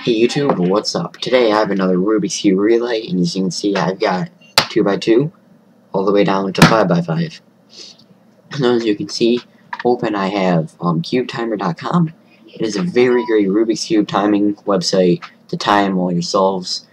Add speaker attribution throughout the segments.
Speaker 1: Hey YouTube, what's up? Today I have another Rubik's Cube relay, and as you can see I've got 2x2 all the way down to 5x5. And as you can see, open I have CubeTimer.com. It is a very great Rubik's Cube timing website to time all your solves.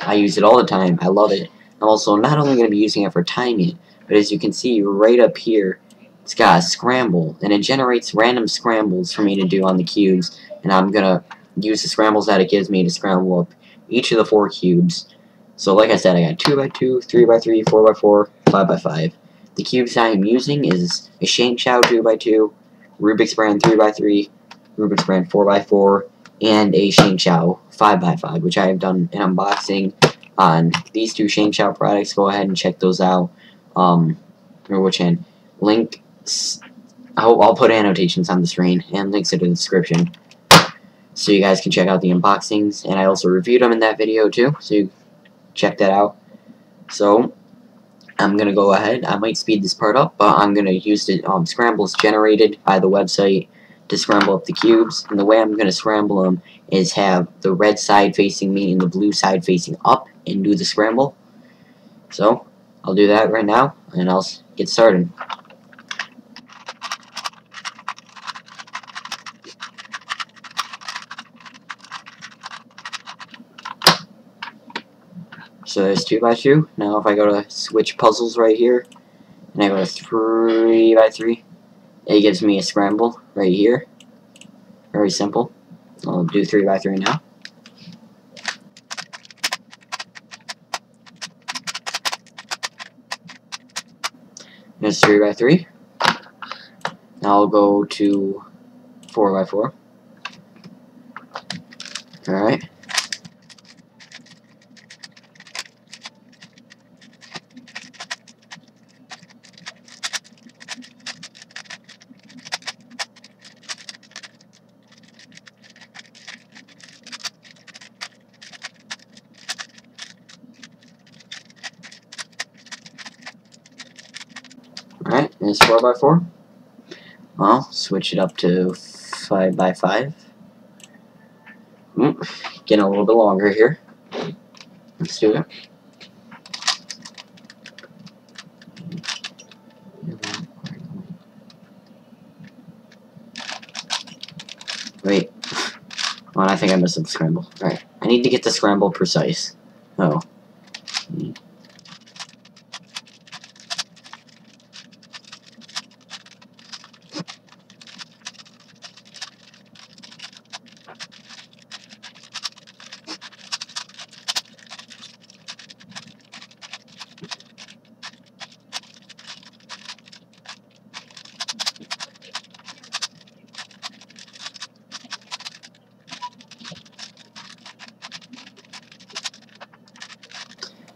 Speaker 1: I use it all the time, I love it. I'm also not only going to be using it for timing, but as you can see right up here, it's got a scramble, and it generates random scrambles for me to do on the cubes, and I'm going to use the scrambles that it gives me to scramble up each of the 4 cubes. So like I said, I got 2x2, 3x3, 4x4, 5x5. The cubes I am using is a Shang Chow 2x2, Rubik's brand 3x3, Rubik's brand 4x4, and a Shang Chow 5x5, which I have done an unboxing on these 2 Shang Chow products. Go ahead and check those out. Or which end? Links. I'll put annotations on the screen and links in the description, so you guys can check out the unboxings, and I also reviewed them in that video too, so you check that out. So I'm gonna go ahead, I might speed this part up, but I'm gonna use the scrambles generated by the website to scramble up the cubes, and the way I'm gonna scramble them is have the red side facing me and the blue side facing up and do the scramble. So I'll do that right now, and I'll get started. So there's 2x2. Now if I go to switch puzzles right here, and I go to 3x3, it gives me a scramble right here. Very simple. I'll do 3x3 now. There's 3x3. Now I'll go to 4x4. Alright. Alright, there's 4x4. I'll switch it up to 5x5. Getting a little bit longer here. Let's do it. Wait. Well, I think I missed the scramble. Alright. I need to get the scramble precise. Oh.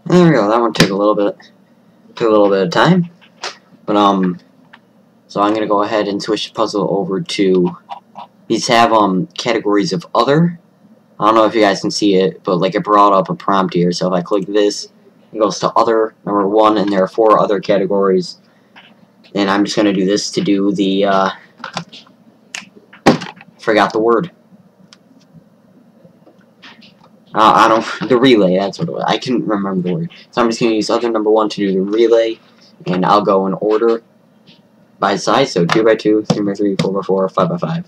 Speaker 1: There we go. That one took a little bit of time, but so I'm gonna go ahead and switch the puzzle over to. These have categories of other. I don't know if you guys can see it, but like it brought up a prompt here. So if I click this, it goes to other number 1, and there are 4 other categories. And I'm just gonna do this to do the forgot the word. The relay, that's what it was. I couldn't remember the word. So I'm just going to use other number 1 to do the relay, and I'll go in order by size, so 2x2, 3x3, 4x4, 5x5.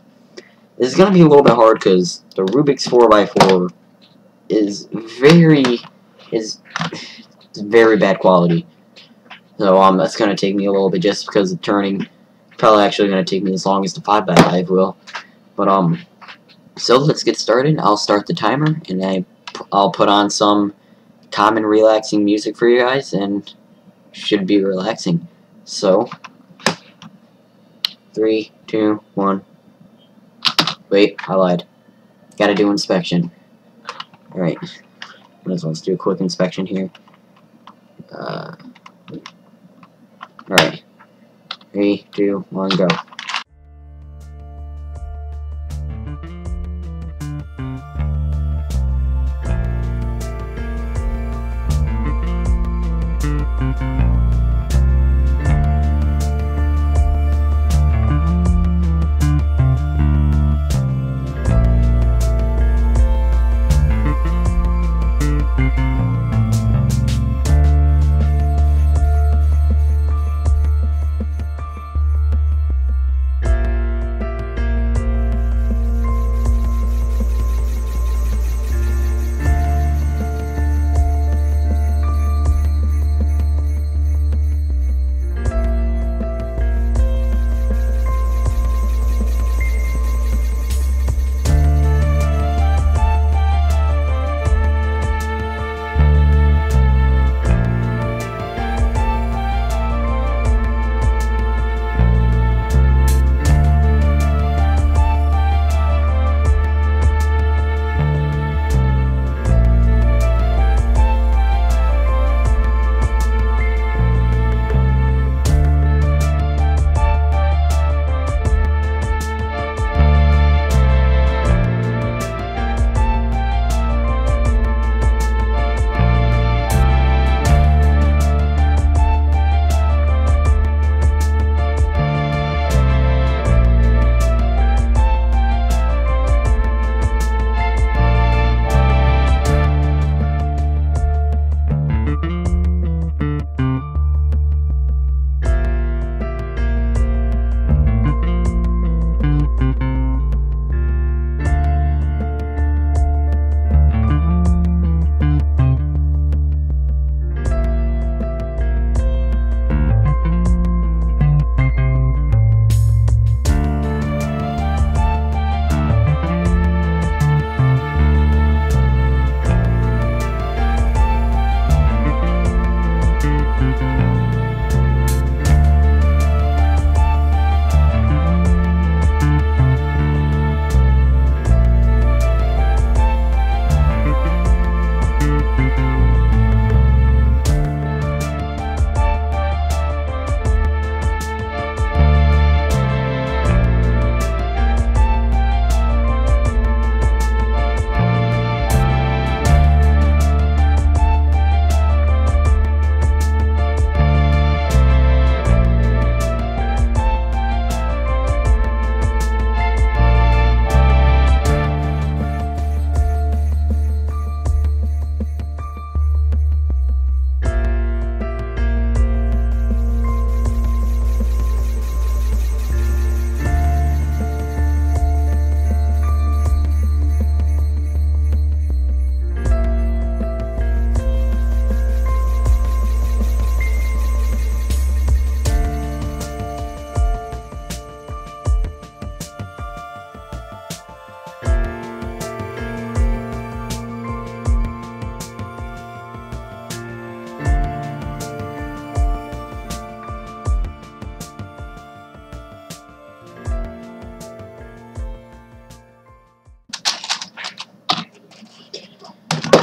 Speaker 1: This is going to be a little bit hard because the Rubik's 4x4 is very bad quality. So that's going to take me a little bit just because of turning. Probably actually going to take me as long as the 5x5 will. But so let's get started. I'll start the timer, and I'll put on some common relaxing music for you guys, and should be relaxing. So 3, 2, 1. Wait, I lied. Gotta do inspection. Alright. Let's do a quick inspection here. Alright. 3, 2, 1, go.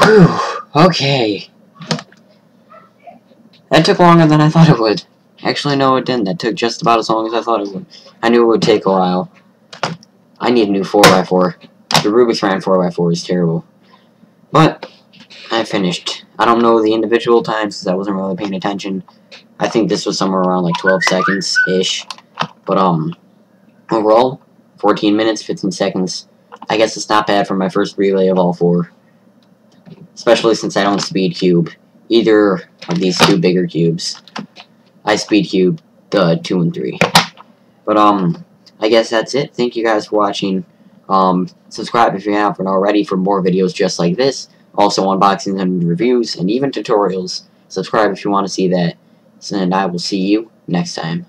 Speaker 1: Whew, okay. That took longer than I thought it would. Actually, no, it didn't. That took just about as long as I thought it would. I knew it would take a while. I need a new 4x4. The Rubik's Ran 4x4 is terrible. But, I finished. I don't know the individual times because I wasn't really paying attention. I think this was somewhere around like 12 seconds-ish. But, overall, 14 minutes, 15 seconds. I guess it's not bad for my first relay of all 4. Especially since I don't speed cube either of these 2 bigger cubes. I speed cube the 2 and 3. But, I guess that's it. Thank you guys for watching. Subscribe if you haven't already for more videos just like this. Also unboxings and reviews and even tutorials. Subscribe if you want to see that. And I will see you next time.